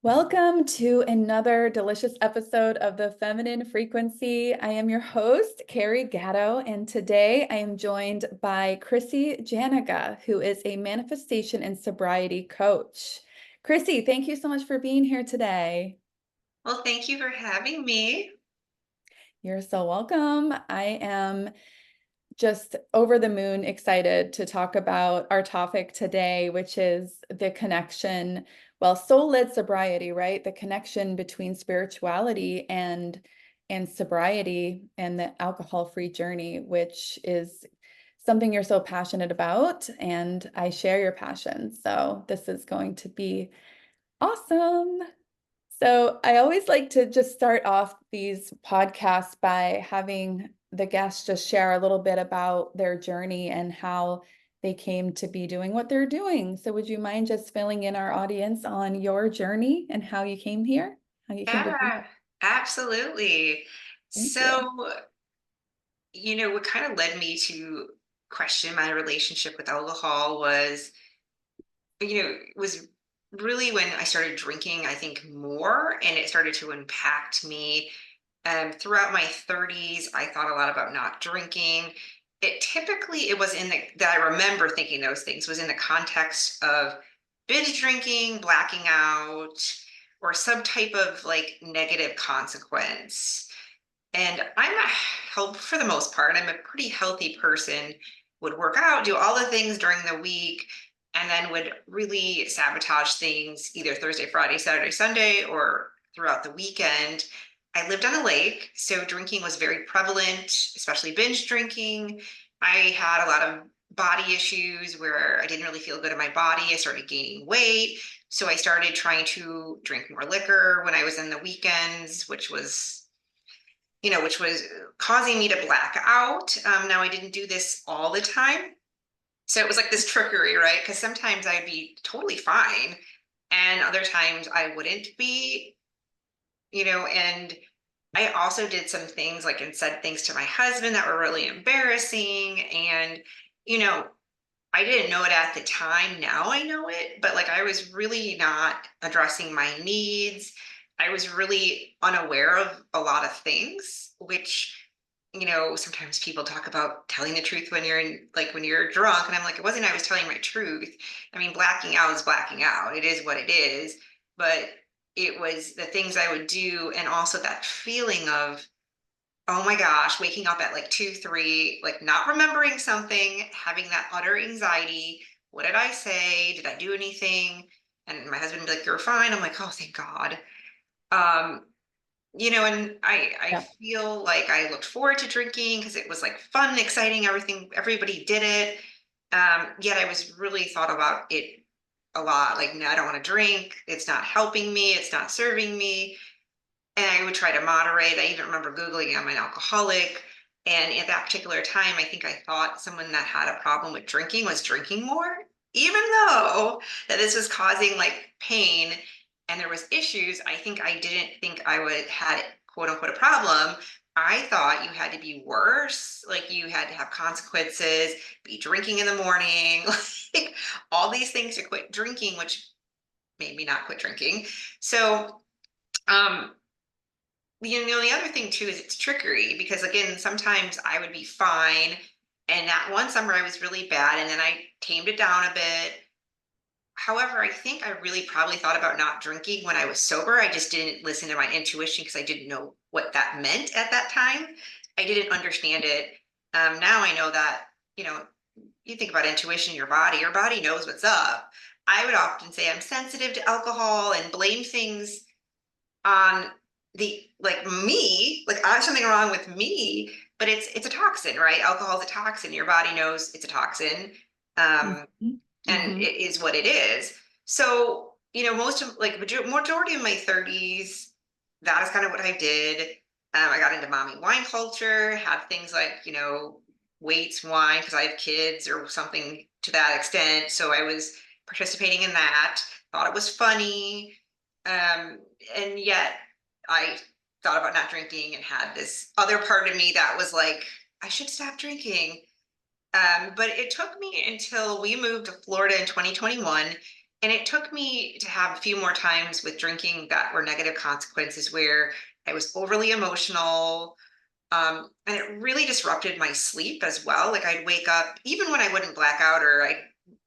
Welcome to another delicious episode of the Feminine Frequency. I am your host, Carrie Gatto, and today I am joined by Chrissy Janiga, who is a manifestation and sobriety coach. Chrissy, thank you so much for being here today. Well, thank you for having me. You're so welcome. I am just over the moon excited to talk about our topic today, which is the connection, well, soul-led sobriety, right? The connection between spirituality and sobriety and the alcohol-free journey, which is something you're so passionate about, and I share your passion. So this is going to be awesome. So I always like to just start off these podcasts by having the guests just share a little bit about their journey and how they came to be doing what they're doing. So would you mind just filling in our audience on your journey and how you came here? How you came to be? Yeah, absolutely. Thank you. So, what kind of led me to question my relationship with alcohol was really when I started drinking, I think more, and it started to impact me. Throughout my 30s, I thought a lot about not drinking. It was in that I remember thinking those things was in the context of binge drinking, blacking out, or some type of like negative consequence. And for the most part, I'm a pretty healthy person, would work out, do all the things during the week, and then would really sabotage things either Thursday, Friday, Saturday, Sunday, or throughout the weekend. I lived on a lake, so drinking was very prevalent, especially binge drinking. I had a lot of body issues where I didn't really feel good in my body. I started gaining weight. So I started trying to drink more liquor when I was in the weekends, which was causing me to black out. Now I didn't do this all the time. So it was like this trickery, right? Because sometimes I'd be totally fine and other times I wouldn't be, and I also did some things like and said things to my husband that were really embarrassing. And, you know, I didn't know it at the time. Now I know it, but like I was really not addressing my needs. I was really unaware of a lot of things, which, sometimes people talk about telling the truth when you're drunk. And I'm like, it wasn't, I was telling my truth. I mean, blacking out is blacking out. It is what it is. But it was the things I would do. And also that feeling of, oh my gosh, waking up at like 2, 3, like not remembering something, having that utter anxiety. What did I say? Did I do anything? And my husband would be like, you're fine. I'm like, oh, thank God. Um, and I Yeah. feel like I looked forward to drinking because it was like fun, exciting, everything, everybody did it. Yet I was really thought about it a lot. Like, no, I don't want to drink. It's not helping me. It's not serving me. And I would try to moderate. I even remember Googling, I'm an alcoholic. And at that particular time, I think I thought someone that had a problem with drinking was drinking more, even though that this was causing like pain and there was issues. I think I didn't think I would had quote unquote a problem. I thought you had to be worse, like you had to have consequences, be drinking in the morning, like all these things to quit drinking, which made me not quit drinking. So um, the other thing too is it's trickery because again, sometimes I would be fine. And that one summer I was really bad and then I tamed it down a bit. However, I think I really probably thought about not drinking when I was sober. I just didn't listen to my intuition because I didn't know what that meant at that time. I didn't understand it. Now I know that, you think about intuition, your body knows what's up. I would often say I'm sensitive to alcohol and blame things on the like me, like I have something wrong with me, but it's a toxin, right? Alcohol is a toxin. Your body knows it's a toxin, um, Mhm. and Mhm. it is what it is. So, most of like majority of my 30s, that is kind of what I did. I got into mommy wine culture, had things like, weights wine because I have kids or something to that extent. So I was participating in that, thought it was funny. Um, and yet I thought about not drinking and had this other part of me that was like, I should stop drinking. But it took me until we moved to Florida in 2021. And it took me to have a few more times with drinking that were negative consequences where I was overly emotional. And it really disrupted my sleep as well. Like I'd wake up, even when I wouldn't black out, or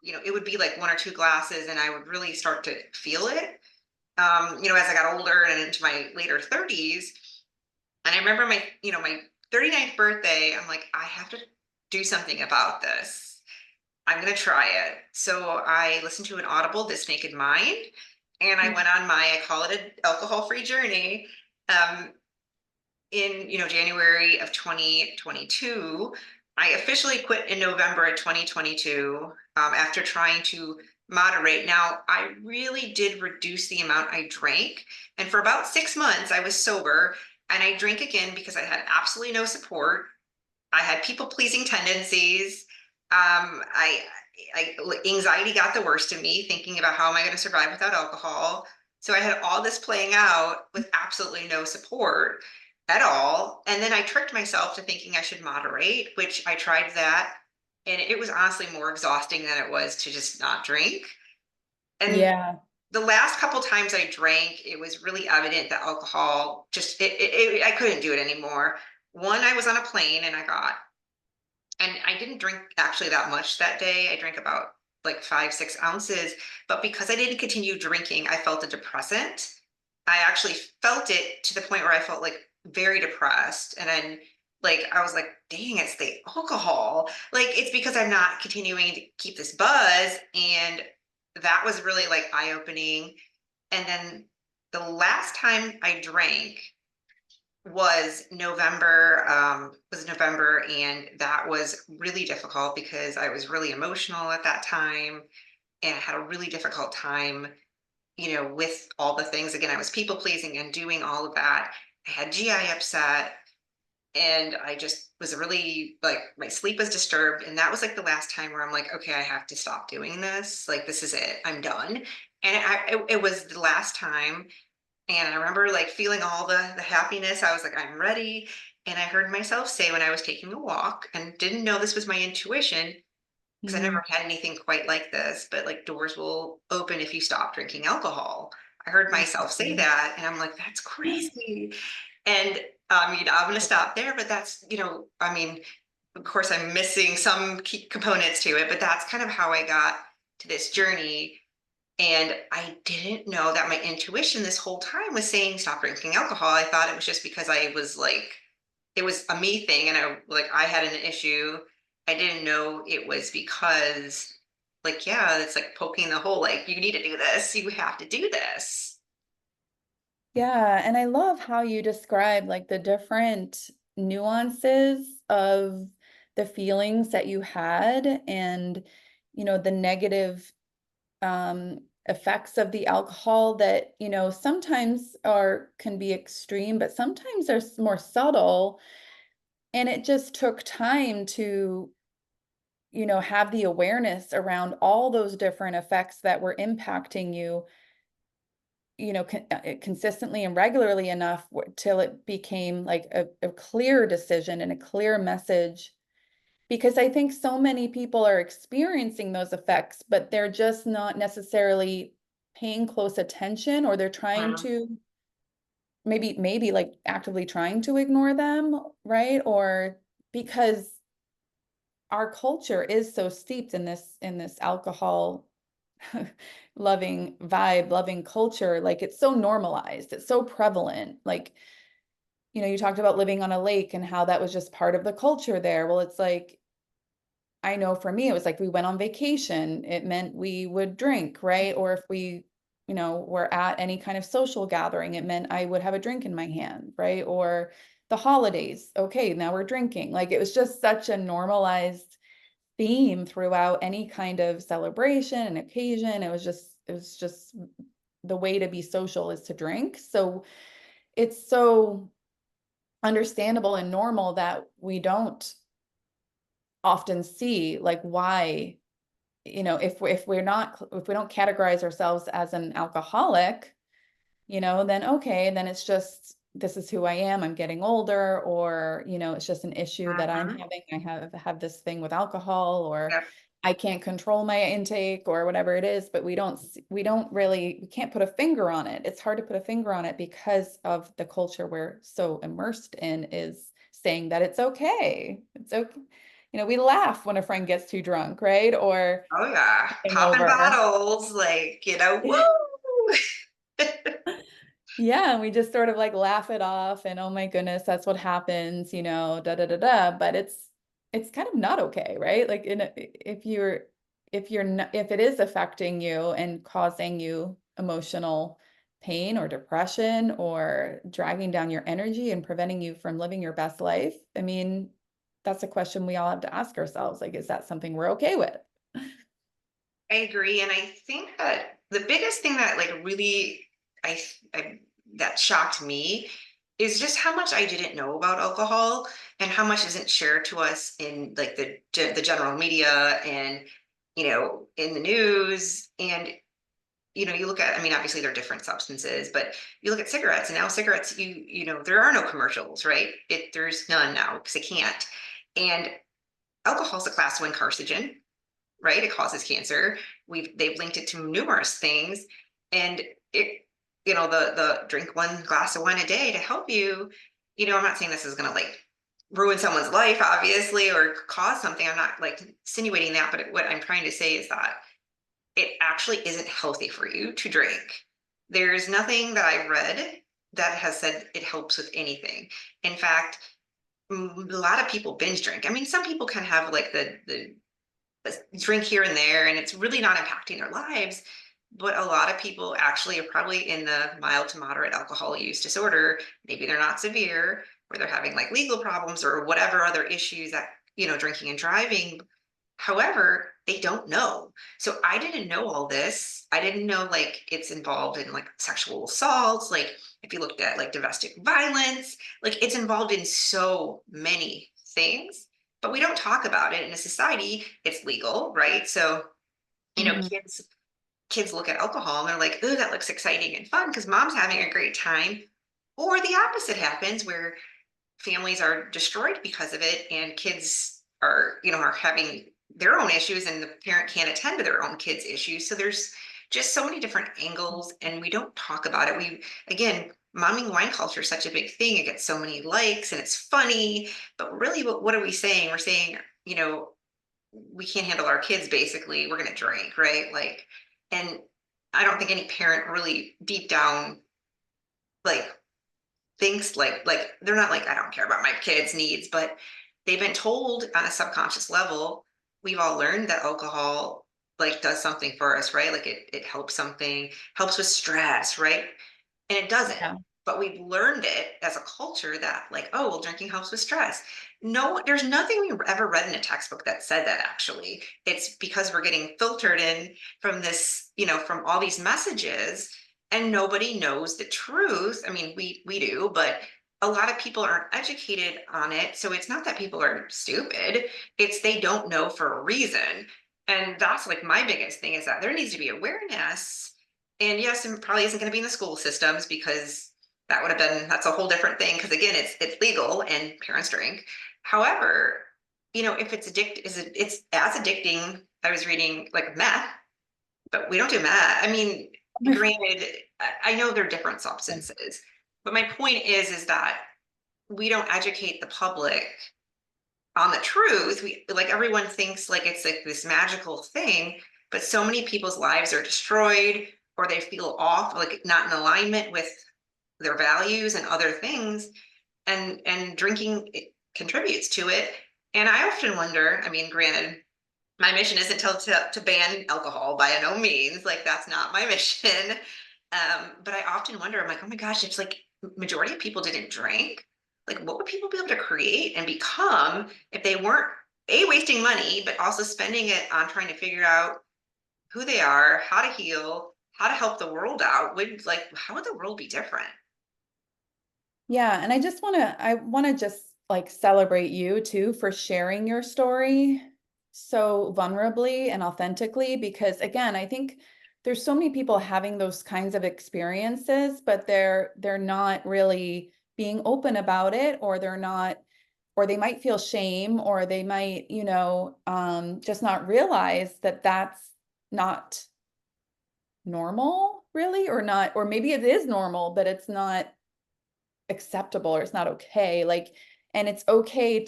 it would be like one or two glasses and I would really start to feel it, as I got older and into my later 30s. And I remember my 39th birthday, I'm like, I have to do something about this. I'm going to try it. So I listened to an Audible, This Naked Mind, and I went on I call it an alcohol-free journey. Um, in January of 2022. I officially quit in November of 2022 after trying to moderate. Now, I really did reduce the amount I drank, and for about 6 months, I was sober, and I drank again because I had absolutely no support. I had people pleasing tendencies. I anxiety got the worst of me, thinking about how am I going to survive without alcohol. So I had all this playing out with absolutely no support at all. And then I tricked myself to thinking I should moderate, which I tried that. And it was honestly more exhausting than it was to just not drink. And Yeah. the last couple times I drank, it was really evident that alcohol just, I couldn't do it anymore. One, I was on a plane and I didn't drink actually that much that day. I drank about like 5, 6 ounces, but because I didn't continue drinking, I felt a depressant. I actually felt it to the point where I felt like very depressed. And then like I was like, dang, it's the alcohol. Like it's because I'm not continuing to keep this buzz. And that was really like eye-opening. And then the last time I drank, was November, and that was really difficult because I was really emotional at that time and I had a really difficult time, with all the things. Again, I was people pleasing and doing all of that. I had GI upset and I just was really like my sleep was disturbed. And that was like the last time where I'm like, okay, I have to stop doing this. Like, this is it. I'm done. And it was the last time, and I remember like feeling all the happiness. I was like, I'm ready. And I heard myself say when I was taking a walk and didn't know this was my intuition because I Mm, never had anything quite like this, but like doors will open if you stop drinking alcohol. I heard myself say interesting. that and I'm like, that's crazy. And I'm going to stop there, but I mean, of course, I'm missing some key components to it, but that's kind of how I got to this journey. And I didn't know that my intuition this whole time was saying stop drinking alcohol. I thought it was just because I was like, it was a me thing and I had an issue. I didn't know it was because like, yeah, it's like poking the hole, like, you need to do this, you have to do this. Yeah, and I love how you describe like the different nuances of the feelings that you had and the negative effects of the alcohol that sometimes are can be extreme, but sometimes they're more subtle. And it just took time to have the awareness around all those different effects that were impacting you consistently and regularly enough till it became like a clear decision and a clear message. Because I think so many people are experiencing those effects, but they're just not necessarily paying close attention, or they're trying Mhm. to maybe like actively trying to ignore them, right? Or because our culture is so steeped in this alcohol loving vibe, loving culture. Like it's so normalized, it's so prevalent. Like, you talked about living on a lake and how that was just part of the culture there. Well, it's like, I know for me, it was like we went on vacation, it meant we would drink, right? Or if we, were at any kind of social gathering, it meant I would have a drink in my hand, right? Or the holidays, okay, now we're drinking. Like it was just such a normalized theme throughout any kind of celebration and occasion. It was just the way to be social is to drink. So it's so understandable and normal that we don't often see like why, if we don't categorize ourselves as an alcoholic, then okay, then it's just this is who I am. I'm getting older, or it's just an issue that I'm Mhm. having. I have this thing with alcohol, or Yep. I can't control my intake or whatever it is, but we don't really, we can't put a finger on it. It's hard to put a finger on it because of the culture we're so immersed in is saying that it's okay. It's okay. You know, we laugh when a friend gets too drunk, right? Or Oh yeah, something popping over. bottles, like, woo! Yeah, and we just sort of like laugh it off and oh my goodness, that's what happens, da da da da. But it's kind of not okay, right? Like if you're not, if it is affecting you and causing you emotional pain or depression or dragging down your energy and preventing you from living your best life, I mean, that's a question we all have to ask ourselves. Like, is that something we're okay with? I agree. And I think that the biggest thing that like really I, I that shocked me is just how much I didn't know about alcohol and how much isn't shared to us in like the general media and in the news. And you look at, I mean, obviously there are different substances, but you look at cigarettes, and now cigarettes, there are no commercials, right? There's none now because they can't. And alcohol is a class one carcinogen, right? It causes cancer. They've linked it to numerous things, and it, the drink one glass of wine a day to help you. I'm not saying this is going to like ruin someone's life, obviously, or cause something. I'm not like insinuating that, but what I'm trying to say is that it actually isn't healthy for you to drink. There's nothing that I've read that has said it helps with anything. In fact, a lot of people binge drink. I mean, some people can have like the drink here and there, and it's really not impacting their lives. But a lot of people actually are probably in the mild to moderate alcohol use disorder. Maybe they're not severe, or they're having like legal problems or whatever other issues that, drinking and driving. However, they don't know. So I didn't know all this. I didn't know like it's involved in like sexual assaults. Like if you looked at like domestic violence, like it's involved in so many things, but we don't talk about it in a society. It's legal, right? So, Mhm. kids look at alcohol and they're like, oh, that looks exciting and fun because mom's having a great time. Or the opposite happens where families are destroyed because of it and kids are having their own issues and the parent can't attend to their own kids issues. So there's just so many different angles and we don't talk about it. Again, momming wine culture is such a big thing. It gets so many likes and it's funny, but really what are we saying? We're saying, you know we can't handle our kids, basically we're going to drink, right? Like, and I don't think any parent really deep down like thinks like they're not like, I don't care about my kids' needs, but they've been told on a subconscious level. We've all learned that alcohol like does something for us, right? Like it helps something, helps with stress, right? And it doesn't. Yeah. But we've learned it as a culture that like, oh, well, drinking helps with stress. No, there's nothing we ever read in a textbook that said that actually. It's because we're getting filtered in from this, from all these messages, and nobody knows the truth. I mean, we do, but a lot of people aren't educated on it. So it's not that people are stupid, it's they don't know for a reason. And that's like my biggest thing is that there needs to be awareness. And yes, it probably isn't going to be in the school systems because that's a whole different thing. Because again, it's legal and parents drink. However, if it's as addicting. I was reading like meth, but we don't do meth. I mean, granted, I know they're different substances, but my point is that we don't educate the public on the truth. We like everyone thinks like it's like this magical thing, but so many people's lives are destroyed or they feel off, like not in alignment with their values and other things, and drinking contributes to it. And I often wonder, I mean, granted, my mission isn't to ban alcohol by no means, like that's not my mission. But I often wonder, I'm like, oh my gosh, if like majority of people didn't drink, like what would people be able to create and become if they weren't wasting money, but also spending it on trying to figure out who they are, how to heal, how to help the world out? How would the world be different? Yeah, and I want to just like celebrate you too for sharing your story so vulnerably and authentically because again, I think there's so many people having those kinds of experiences, but they're not really being open about it or they're not or they might feel shame, or they might, just not realize that that's not normal, really, or not, or maybe it is normal, but it's not acceptable, or it's not okay. Like, and it's okay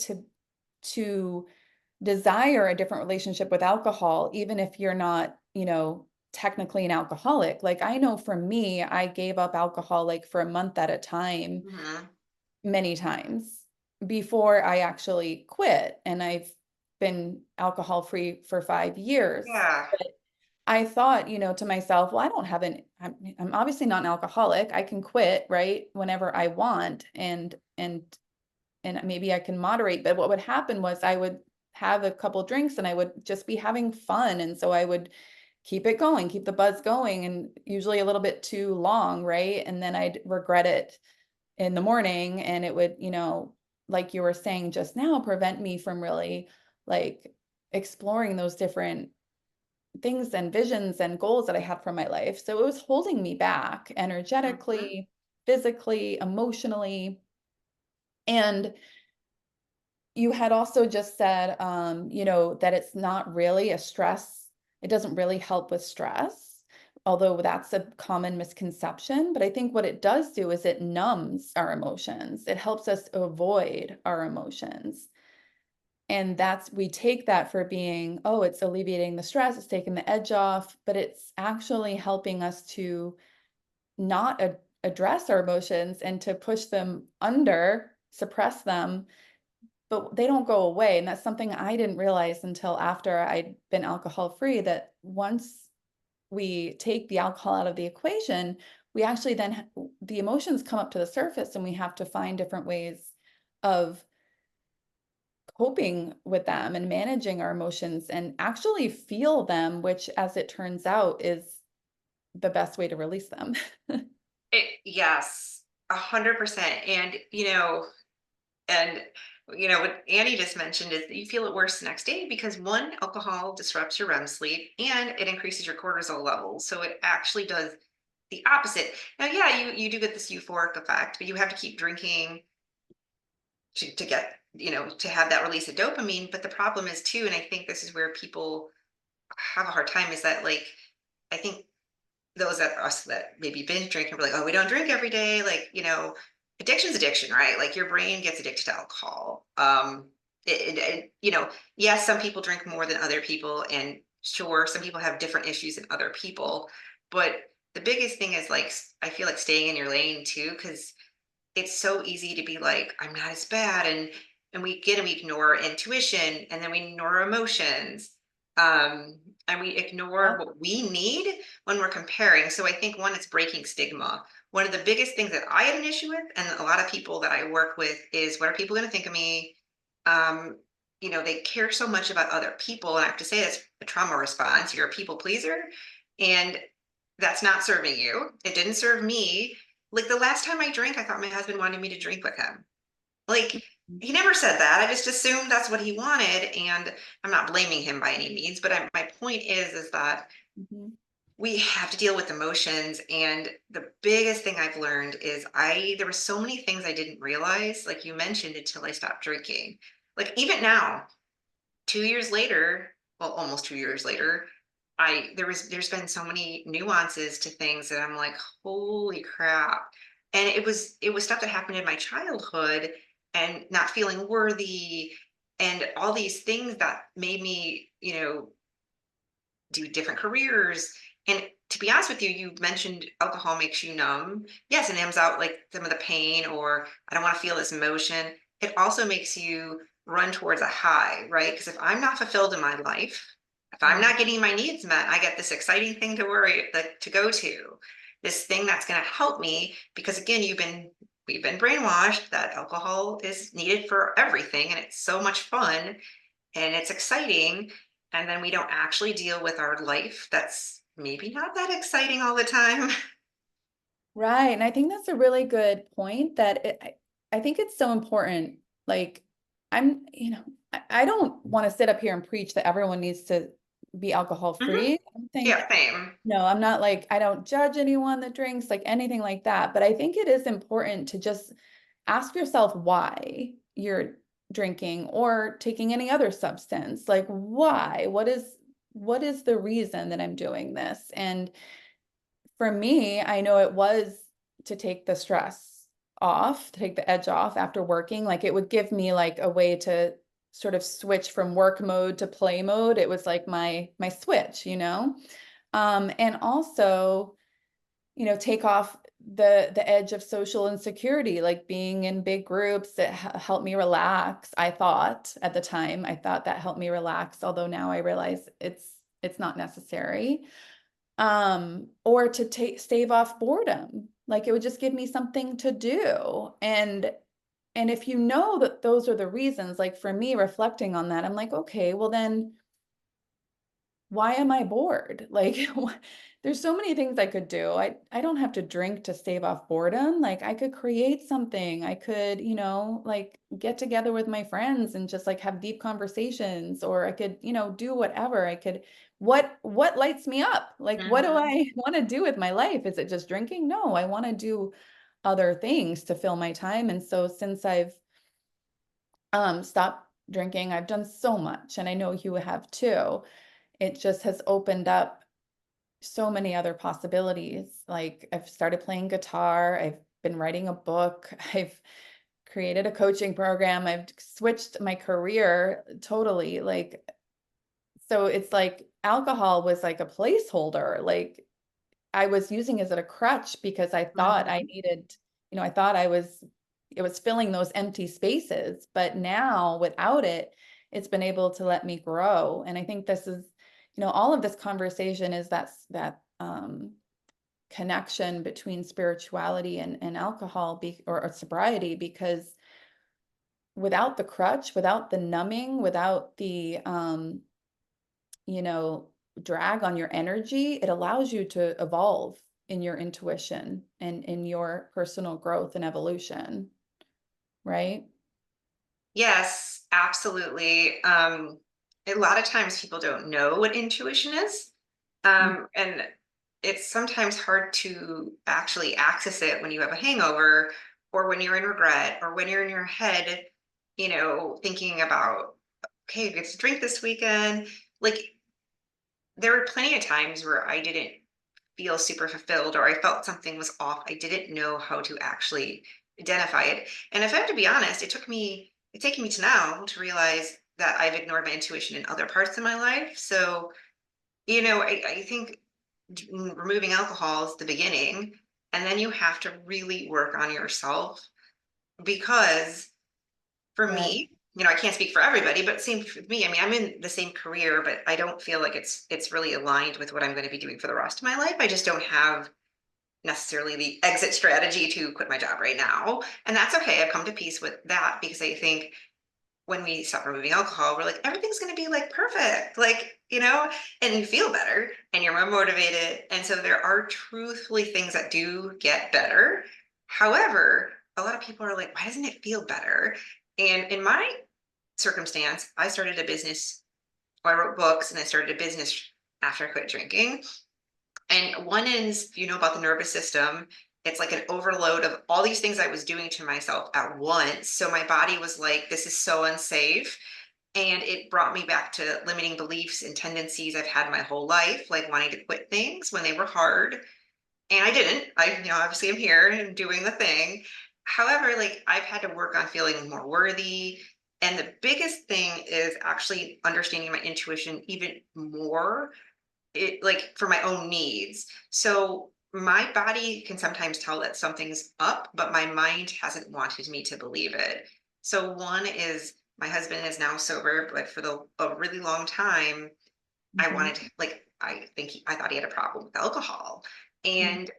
to desire a different relationship with alcohol, even if you're not, technically an alcoholic. Like, I know for me, I gave up alcohol like for a month at a time, Mhm. many times before I actually quit. And I've been alcohol free for 5 years. Yeah. I thought, to myself, well, I don't have I'm obviously not an alcoholic. I can quit, right, whenever I want, and maybe I can moderate. But what would happen was I would have a couple drinks and I would just be having fun. And so I would keep it going, keep the buzz going, and usually a little bit too long, right? And then I'd regret it in the morning, and it would, like you were saying just now, prevent me from really like exploring those different things and visions and goals that I had for my life. So it was holding me back Mhm. energetically, physically, emotionally. And you had also just said, that it's not really a stress. It doesn't really help with stress, although that's a common misconception. But I think what it does do is it numbs our emotions. It helps us avoid our emotions. And we take that for being, oh, it's alleviating the stress, it's taking the edge off, but it's actually helping us to not address our emotions and to push them under, suppress them, but they don't go away. And that's something I didn't realize until after I'd been alcohol free, that once we take the alcohol out of the equation, we actually then the emotions come up to the surface, and we have to find different ways of coping with them and managing our emotions and actually feel them, which, as it turns out, is the best way to release them. Yes, 100%. And what Annie just mentioned is that you feel it worse the next day because one, alcohol disrupts your REM sleep and it increases your cortisol levels. So it actually does the opposite. Now, yeah, you do get this euphoric effect, but you have to keep drinking to get, to have that release of dopamine. But the problem is too, and I think this is where people have a hard time, is that like I think those that us that maybe binge drink and we're like, oh, we don't drink every day. Like, addiction's addiction, right? Like your brain gets addicted to alcohol. Yes, some people drink more than other people, and sure, some people have different issues than other people. But the biggest thing is like, I feel like staying in your lane too, because it's so easy to be like, I'm not as bad. And we ignore intuition, and then we ignore emotions. Um, and we ignore Yep. what we need when we're comparing. So I think one, it's breaking stigma. One of the biggest things that I had an issue with, and a lot of people that I work with, is what are people going to think of me? Um, they care so much about other people. And I have to say that's a trauma response. You're a people pleaser. And that's not serving you. It didn't serve me. Like the last time I drank, I thought my husband wanted me to drink with him. Like he never said that. I just assumed that's what he wanted, and I'm not blaming him by any means. But my point is that Mhm. we have to deal with emotions, and the biggest thing I've learned is there were so many things I didn't realize, like you mentioned, until I stopped drinking. Like even now, 2 years later, well, almost 2 years later, there's been so many nuances to things that I'm like, holy crap. And it was stuff that happened in my childhood and not feeling worthy and all these things that made me, do different careers. And to be honest with you, you mentioned alcohol makes you numb. Yes, it numbs out like some of the pain, or I don't want to feel this emotion. It also makes you run towards a high, right? Because if I'm not fulfilled in my life, if I'm Mhm. not getting my needs met, I get this exciting thing to go to, this thing that's going to help me. Because again, we've been brainwashed that alcohol is needed for everything, and it's so much fun and it's exciting, and then we don't actually deal with our life that's maybe not that exciting all the time. Right. And I think that's a really good point, that I think it's so important. Like, I don't want to sit up here and preach that everyone needs to be alcohol Mhm. free. I don't think, Yeah, same. no, I'm not like, I don't judge anyone that drinks, like anything like that. But I think it is important to just ask yourself why you're drinking or taking any other substance? Like, why? What is the reason that I'm doing this? And for me, I know it was to take the stress off, to take the edge off after working. Like it would give me like a way to sort of switch from work mode to play mode. It was like my switch, you know? And also, take off the edge of social insecurity, like being in big groups that helped me relax. I thought at the time, I thought that helped me relax, although now I realize it's not necessary. Or to stave off boredom. Like it would just give me something to do. And if you know that those are the reasons, like for me reflecting on that, I'm like, okay, well then why am I bored? Like, there's so many things I could do. I don't have to drink to stave off boredom. Like, I could create something. I could, like get together with my friends and just like have deep conversations, or I could, do whatever. What lights me up? Like, what do Mhm. I want to do with my life? Is it just drinking? No, I want to do other things to fill my time. And so since I've stopped drinking, I've done so much, and I know you have too. It just has opened up so many other possibilities. Like I've started playing guitar, I've been writing a book, I've created a coaching program, I've switched my career totally. Like, so it's like alcohol was like a placeholder. Like I was using it as a crutch because I thought I Mhm. needed, I thought it was filling those empty spaces. But now without it, it's been able to let me grow. And I think this is, all of this conversation is that connection between spirituality and alcohol or sobriety, because without the crutch, without the numbing, without the, you know, drag on your energy, it allows you to evolve in your intuition and in your personal growth and evolution, right? Yes, absolutely. A lot of times people don't know what intuition is. And it's sometimes hard to actually access it when you have a hangover or when you're in regret or when you're in your head, thinking about, okay, I get to drink this weekend. Like there were plenty of times where I didn't feel super fulfilled or I felt something was off. I didn't know how to actually identify it. And if I have to be honest, it's taken me to now to realize that I've ignored my intuition in other parts of my life. So, I think removing alcohol is the beginning. And then you have to really work on yourself because for Yes. me, I can't speak for everybody, but same for me. I mean, I'm in the same career, but I don't feel like it's really aligned with what I'm going to be doing for the rest of my life. I just don't have necessarily the exit strategy to quit my job right now. And that's okay. I've come to peace with that because I think when we stop removing alcohol, we're like, everything's going to be like perfect, like, and you feel better and you're more motivated. And so there are truthfully things that do get better. However, a lot of people are like, why doesn't it feel better? And in my circumstance, I started a business. I wrote books and I started a business after I quit drinking. And one is, if you know about the nervous system, it's like an overload of all these things I was doing to myself at once. So my body was like, this is so unsafe. And it brought me back to limiting beliefs and tendencies I've had my whole life, like wanting to quit things when they were hard. And I didn't. Obviously I'm here and doing the thing. However, like I've had to work on feeling more worthy. And the biggest thing is actually understanding my intuition even more, it like for my own needs. So my body can sometimes tell that something's up, but my mind hasn't wanted me to believe it. So one is my husband is now sober, but for a really long time, I Mhm. wanted to, like I thought he had a problem with alcohol, Mhm. and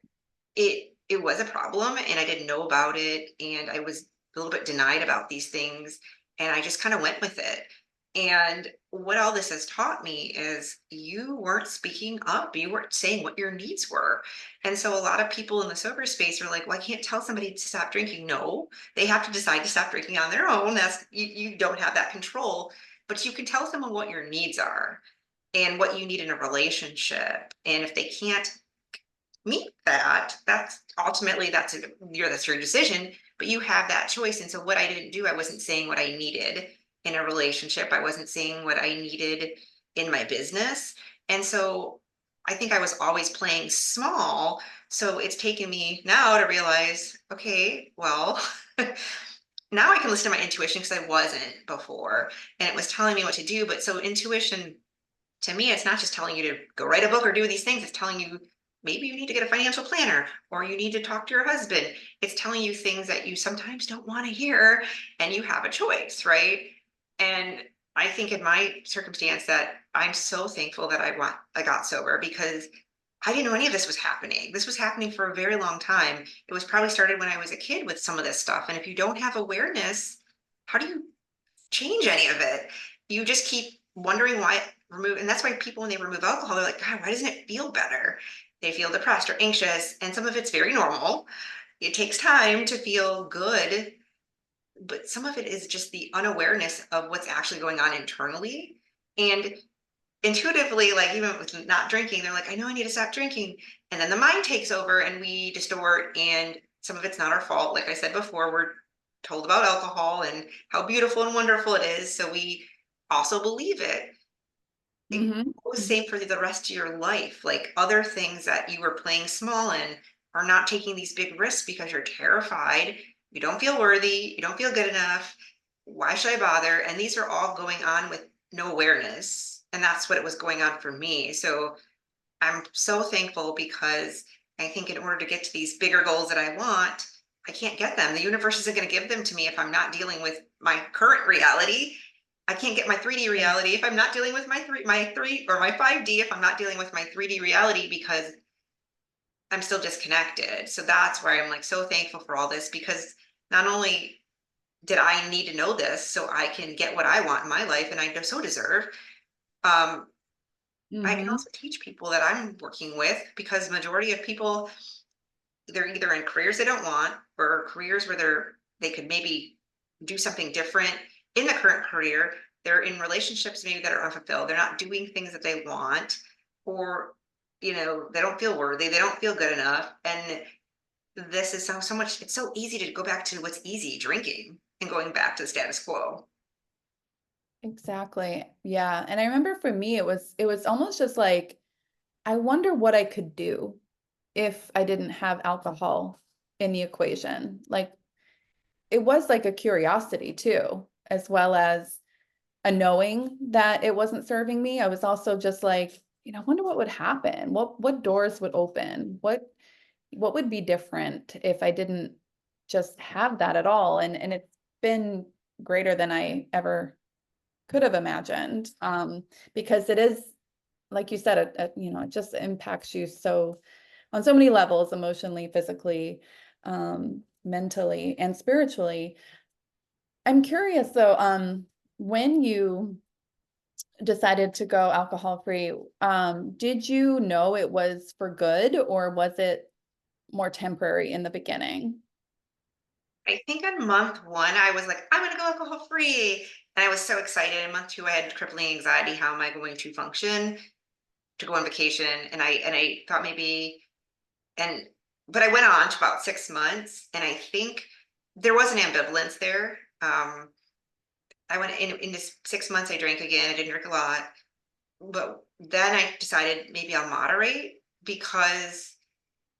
it was a problem, and I didn't know about it, and I was a little bit denied about these things, and I just kind of went with it. And what all this has taught me is you weren't speaking up, you weren't saying what your needs were. And so a lot of people in the sober space are like, well, I can't tell somebody to stop drinking. No, they have to decide to stop drinking on their own. That's you don't have that control, but you can tell someone what your needs are and what you need in a relationship. And if they can't meet that, that's your decision. but you have that choice. And so what I didn't do, I wasn't saying what I needed in a relationship. I wasn't saying what I needed in my business. And so I think I was always playing small. So it's taken me now to realize, okay, well, now I can listen to my intuition because I wasn't before. And it was telling me what to do. But so intuition to me, it's not just telling you to go write a book or do these things. It's telling you maybe you need to get a financial planner or you need to talk to your husband. It's telling you things that you sometimes don't want to hear and you have a choice, right? And I think in my circumstance that I'm so thankful that I got sober because I didn't know any of this was happening. This was happening for a very long time. It was probably started when I was a kid with some of this stuff. And if you don't have awareness, how do you change any of it? You just keep wondering why remove, and that's why people when they remove alcohol, they're like, God, why doesn't it feel better? They feel depressed or anxious, and some of it's very normal. It takes time to feel good, but some of it is just the unawareness of what's actually going on internally. And intuitively, like even with not drinking, they're like, I know I need to stop drinking. And then the mind takes over and we distort, and some of it's not our fault. Like I said before, we're told about alcohol and how beautiful and wonderful it is. So we also believe it. It Mm-hmm. goes same for the rest of your life. Like other things that you were playing small in are not taking these big risks because you're terrified. You don't feel worthy. You don't feel good enough. Why should I bother? And these are all going on with no awareness. And that's what it was going on for me. So I'm so thankful because I think in order to get to these bigger goals that I want, I can't get them. The universe isn't going to give them to me if I'm not dealing with my current reality. I can't get my 3D reality if I'm not dealing with my three or my 5D if I'm not dealing with my 3D reality because I'm still disconnected. So that's why I'm like so thankful for all this because not only did I need to know this so I can get what I want in my life and I so deserve, um, I can Mm-hmm. also teach people that I'm working with because majority of people they're either in careers they don't want or careers where they could maybe do something different in the current career. They're in relationships maybe that are unfulfilled. They're not doing things that they want, or they don't feel worthy. They don't feel good enough. And this is so much. It's so easy to go back to what's easy, drinking, and going back to the status quo. Exactly. Yeah. And I remember for me, it was almost just like, I wonder what I could do if I didn't have alcohol in the equation. Like it was like a curiosity too, as well as a knowing that it wasn't serving me. I was also just like, I wonder what would happen. What doors would open? What would be different if I didn't just have that at all? And it's been greater than I ever could have imagined. Because it is, like you said, it just impacts you so on so many levels, emotionally, physically, mentally, and spiritually. I'm curious though, when you decided to go alcohol free, did you know it was for good or was it more temporary in the beginning? I think on month one, I was like, I'm going to go alcohol free. And I was so excited. In month two, I had crippling anxiety. How am I going to function to go on vacation? And I thought maybe, and but I went on to about 6 months, and I think there was an ambivalence there. I went in this 6 months, I drank again. I didn't drink a lot, but then I decided maybe I'll moderate because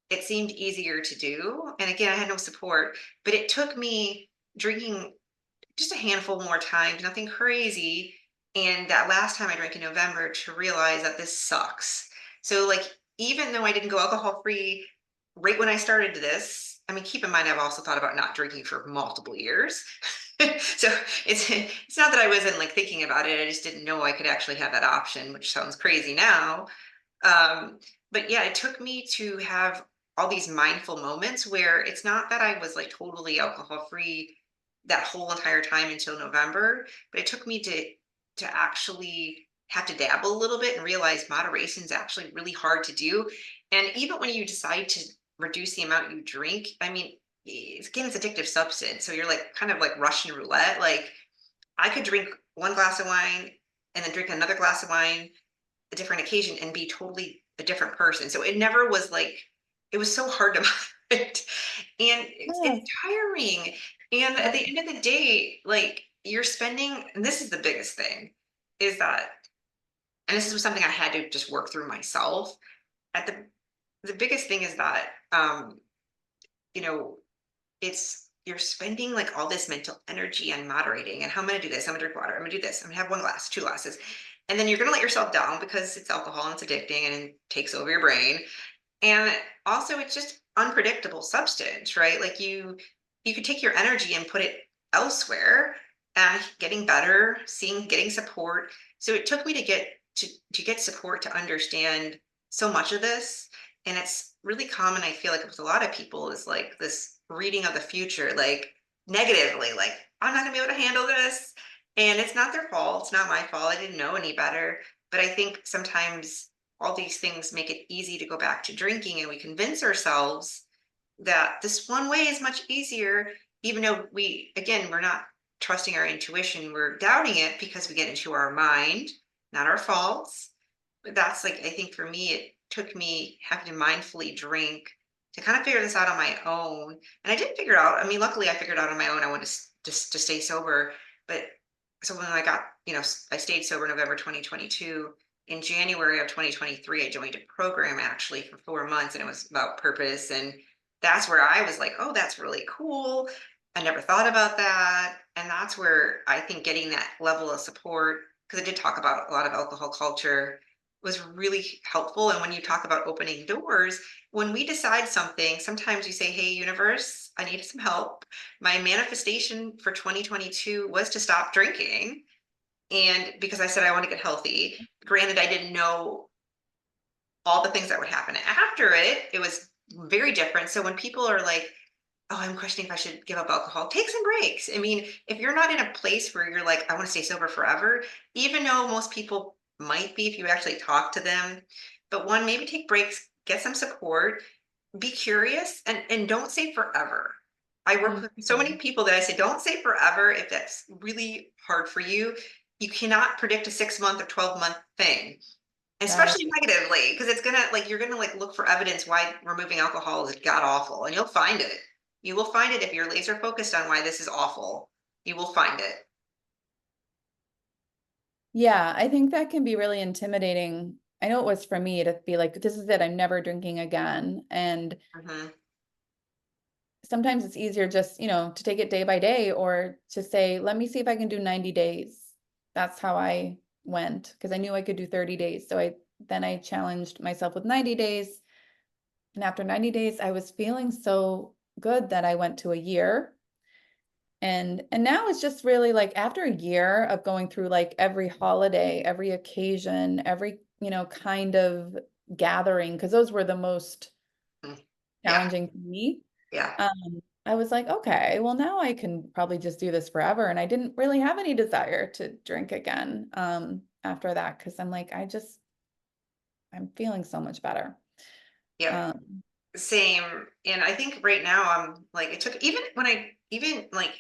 it seemed easier to do. And again, I had no support, but it took me drinking just a handful more times, nothing crazy. And that last time I drank in November to realize that this sucks. So, like, even though I didn't go alcohol free right when I started this, I mean, keep in mind, I've also thought about not drinking for multiple years. So it's not that I wasn't like thinking about it. I just didn't know I could actually have that option, which sounds crazy now. Um, but yeah, it took me to have all these mindful moments where it's not that I was like totally alcohol free that whole entire time until November, but it took me to actually have to dabble a little bit and realize moderation is actually really hard to do. And even when you decide to reduce the amount you drink, I mean, again, it's addictive substance. So you're like kind of like Russian roulette. Like I could drink one glass of wine and then drink another glass of wine a different occasion and be totally a different person. So it never was like it was so hard to Right? And it's Yes. tiring. And at Yep. the end of the day, like you're spending, and this is the biggest thing, is that, and this is something I had to just work through myself. At the biggest thing is that you know, it's you're spending like all this mental energy on moderating and how I'm gonna do this, I'm gonna drink water, I'm gonna do this, I'm gonna have one glass, two glasses. And then you're gonna let yourself down because it's alcohol and it's addicting and it takes over your brain. And also it's just unpredictable substance, right? Like you could take your energy and put it elsewhere and getting better, seeing getting support. So it took me to get support to understand so much of this. And it's really common, I feel like with a lot of people, is like this reading of the future, like negatively, like I'm not gonna be able to handle this. And it's not their fault, it's not my fault. I didn't know any better. But I think sometimes all these things make it easy to go back to drinking, and we convince ourselves that this one way is much easier, even though we're not trusting our intuition, we're doubting it because we get into our mind, not our faults. But that's like, I think for me, it took me having to mindfully drink to kind of figure this out on my own. And I did figure it out. I mean, luckily I figured it out on my own. I wanted to stay sober. But so when I got, I stayed sober November 2022. In January of 2023, I joined a program actually for 4 months, and it was about purpose. And that's where I was like, oh, that's really cool. I never thought about that. And that's where I think getting that level of support, because I did talk about a lot of alcohol culture, was really helpful. And when you talk about opening doors, when we decide something, sometimes you say, hey, universe, I need some help. My manifestation for 2022 was to stop drinking. And because I said I want to get healthy, granted, I didn't know all the things that would happen after it. It was very different. So when people are like, oh, I'm questioning if I should give up alcohol, take some breaks. I mean, if you're not in a place where you're like, I want to stay sober forever, even though most people might be if you actually talk to them, but one, maybe take breaks, get some support, be curious, and don't say forever. I work with so many Mhm. people that I say, don't say forever if that's really hard for you. You cannot predict a 6 month or 12-month thing, Right. especially negatively, because it's gonna like you're gonna like look for evidence why removing alcohol is god awful, and you'll find it. You will find it if you're laser focused on why this is awful. You will find it. Yeah, I think that can be really intimidating. I know it was for me to be like, this is it, I'm never drinking again. And Mhm. sometimes it's easier just, to take it day by day or to say, let me see if I can do 90 days. That's how I went because I knew I could do 30 days. So I challenged myself with 90 days. And after 90 days, I was feeling so good that I went to a year. And now it's just really like after a year of going through like every holiday, every occasion, every, kind of gathering, because those were the most Mm. Yeah, challenging for me. yeah, I was like, okay, well now I can probably just do this forever. And I didn't really have any desire to drink again after that because I'm like, I'm feeling so much better. yep. Um, Same. And I think right now I'm like it took even like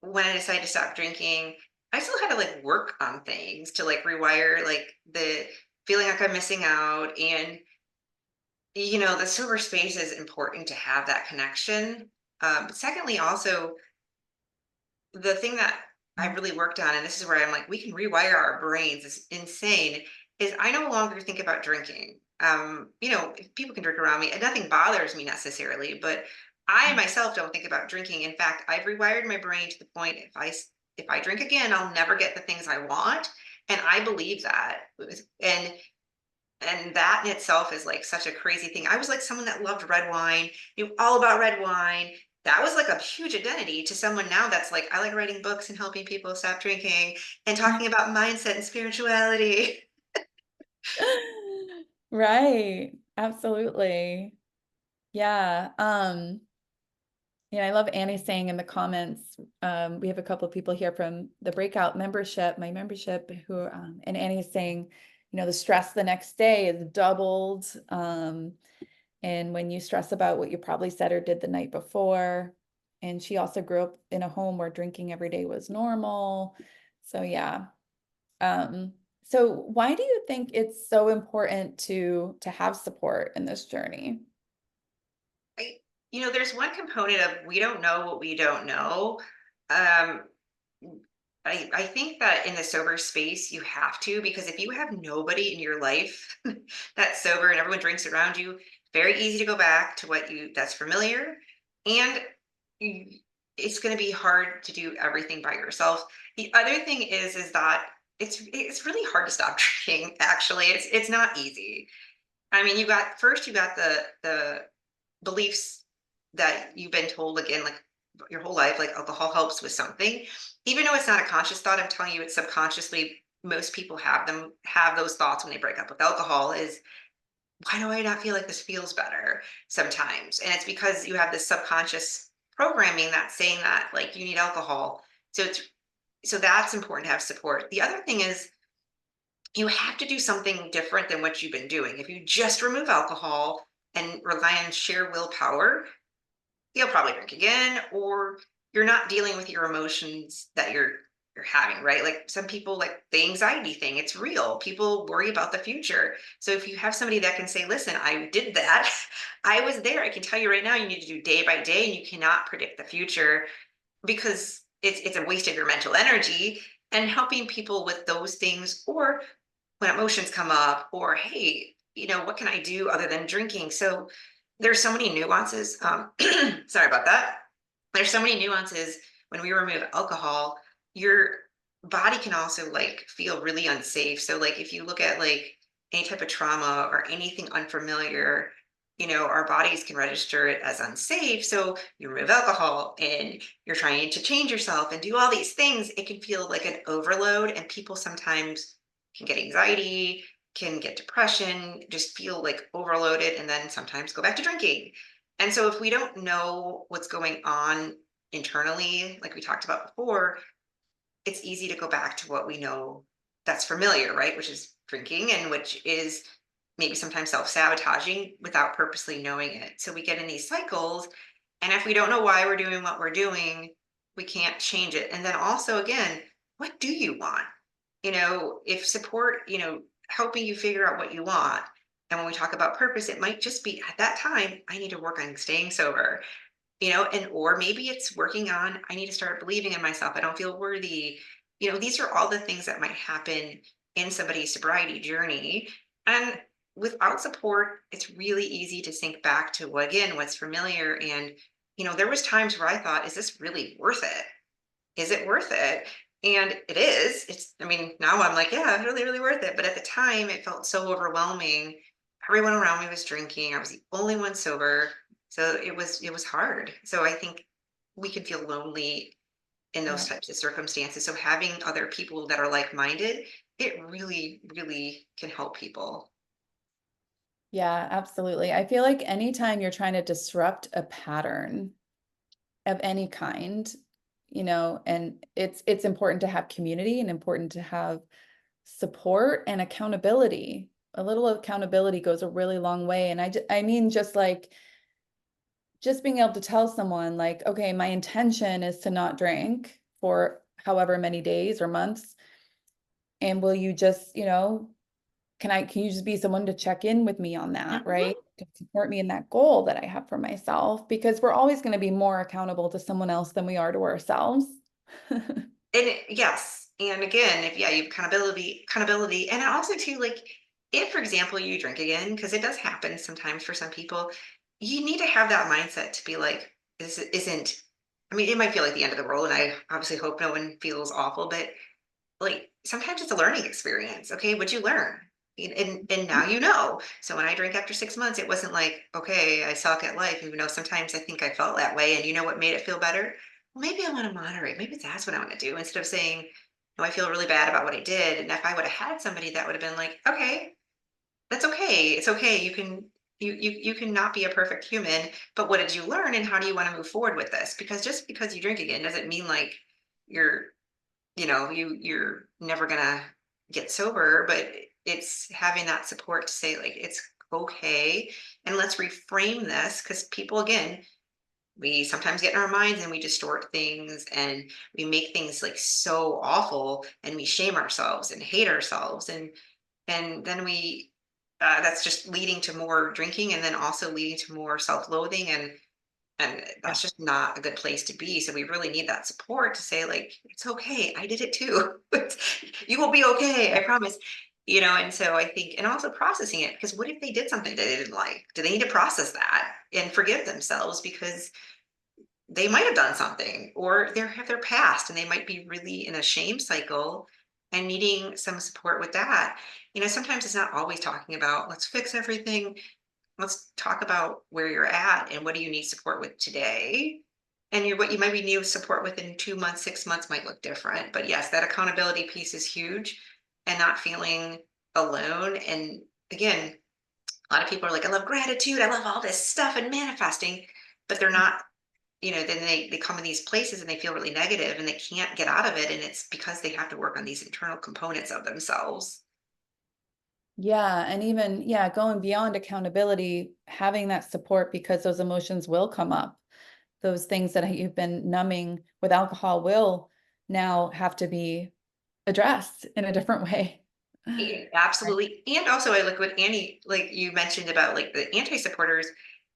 when I decided to stop drinking, I still had to like work on things to like rewire like the feeling like I'm missing out. And the sober space is important to have that connection. But secondly, also the thing that I really worked on, and this is where I'm like, we can rewire our brains. It's insane. Is I no longer think about drinking. If people can drink around me, and nothing bothers me necessarily, but I myself don't think about drinking. In fact, I've rewired my brain to the point if I drink again, I'll never get the things I want, and I believe that. And that in itself is like such a crazy thing. I was like someone that loved red wine, knew all about red wine. That was like a huge identity to someone now that's like, I like writing books and helping people stop drinking and talking about mindset and spirituality. right. Absolutely. Yeah. Yeah, I love Annie saying in the comments, we have a couple of people here from the breakout membership, my membership, and Annie's saying, the stress the next day is doubled. And when you stress about what you probably said or did the night before, and she also grew up in a home where drinking every day was normal. So yeah. Um, so why do you think it's so important to have support in this journey? there's one component of we don't know what we don't know. Um, I think that in the sober space, you have to, because if you have nobody in your life that's sober and everyone drinks around you, very easy to go back to what you that's familiar. And you, it's going to be hard to do everything by yourself. The other thing is that it's really hard to stop drinking, actually. It's not easy. I mean, you got the beliefs that you've been told again, like your whole life, like alcohol helps with something, even though it's not a conscious thought. I'm telling you, it's subconsciously. Most people have those thoughts when they break up with alcohol. Is why do I not feel like this feels better sometimes? And it's because you have this subconscious programming that's saying that like you need alcohol. So that's important to have support. The other thing is you have to do something different than what you've been doing. If you just remove alcohol and rely on sheer willpower, you'll probably drink again, or you're not dealing with your emotions that you're having, right? Like some people, like the anxiety thing, it's real. People worry about the future. So if you have somebody that can say, listen, I did that, I was there, I can tell you right now, you need to do day by day, and you cannot predict the future because it's a waste of your mental energy. And helping people with those things, or when emotions come up, or hey, what can I do other than drinking? So there's so many nuances. Sorry about that. There's so many nuances when we remove alcohol. Your body can also like feel really unsafe. So like if you look at like any type of trauma or anything unfamiliar, our bodies can register it as unsafe. So you remove alcohol and you're trying to change yourself and do all these things. It can feel like an overload, and people sometimes can get anxiety, can get depression, just feel like overloaded, and then sometimes go back to drinking. And so if we don't know what's going on internally, like we talked about before, it's easy to go back to what we know that's familiar, right? Which is drinking, and which is maybe sometimes self-sabotaging without purposely knowing it. So we get in these cycles, and if we don't know why we're doing what we're doing, we can't change it. And then also, again, what do you want? If support, helping you figure out what you want. And when we talk about purpose, it might just be at that time, I need to work on staying sober, and or maybe it's working on, I need to start believing in myself. I don't feel worthy. These are all the things that might happen in somebody's sobriety journey. And without support, it's really easy to sink back to again what's familiar. And there was times where I thought, is this really worth it? Is it worth it? And it is. I mean, now I'm like, yeah, it's really, really worth it. But at the time, it felt so overwhelming. Everyone around me was drinking. I was the only one sober. So it was hard. So I think we can feel lonely in those Yeah. types of circumstances. So having other people that are like-minded, it really, really can help people. Yeah, absolutely. I feel like anytime you're trying to disrupt a pattern of any kind, and it's important to have community and important to have support and accountability. A little accountability goes a really long way. And I mean, just being able to tell someone like, okay, my intention is to not drink for however many days or months. And will you just, can you just be someone to check in with me on that, right? Mhm. To support me in that goal that I have for myself, because we're always going to be more accountable to someone else than we are to ourselves. Yes. And again, if yeah, you have accountability. And also too, like if, for example, you drink again, because it does happen sometimes for some people, you need to have that mindset to be like, this isn't, I mean, it might feel like the end of the world, and I obviously hope no one feels awful, but like sometimes it's a learning experience. Okay, what'd you learn? And now you know. So when I drank after 6 months, it wasn't like, okay, I suck at life, even though sometimes I think I felt that way. And you know what made it feel better? Well, maybe I want to moderate. Maybe that's what I want to do, instead of saying, no, I feel really bad about what I did. And if I would have had somebody that would have been like, okay, that's okay. It's okay. You can not be a perfect human, but what did you learn, and how do you want to move forward with this? Because just because you drink again doesn't mean like you're you're never gonna get sober. But it's having that support to say like it's okay, and let's reframe this, because people, again, we sometimes get in our minds and we distort things, and we make things like so awful, and we shame ourselves and hate ourselves, and then that's just leading to more drinking, and then also leading to more self-loathing. And And Yeah. that's just not a good place to be. So we really need that support to say, like, it's okay. I did it too. You will be okay. I promise. And so I think, and also processing it, because what if they did something that they didn't like? Do they need to process that and forgive themselves because they might have done something, or they have their past and they might be really in a shame cycle and needing some support with that. Sometimes it's not always talking about let's fix everything. Let's talk about where you're at and what do you need support with today. And what you might be need support with in 2 months, 6 months might look different. But yes, that accountability piece is huge, and not feeling alone. And again, a lot of people are like, I love gratitude, I love all this stuff and manifesting, but they're not, then they come in these places and they feel really negative and they can't get out of it. And it's because they have to work on these internal components of themselves. Yeah, and even, yeah, going beyond accountability, having that support because those emotions will come up. Those things that you've been numbing with alcohol will now have to be addressed in a different way. Right. Absolutely. And also I look with Annie, like you mentioned about like the anti-supporters.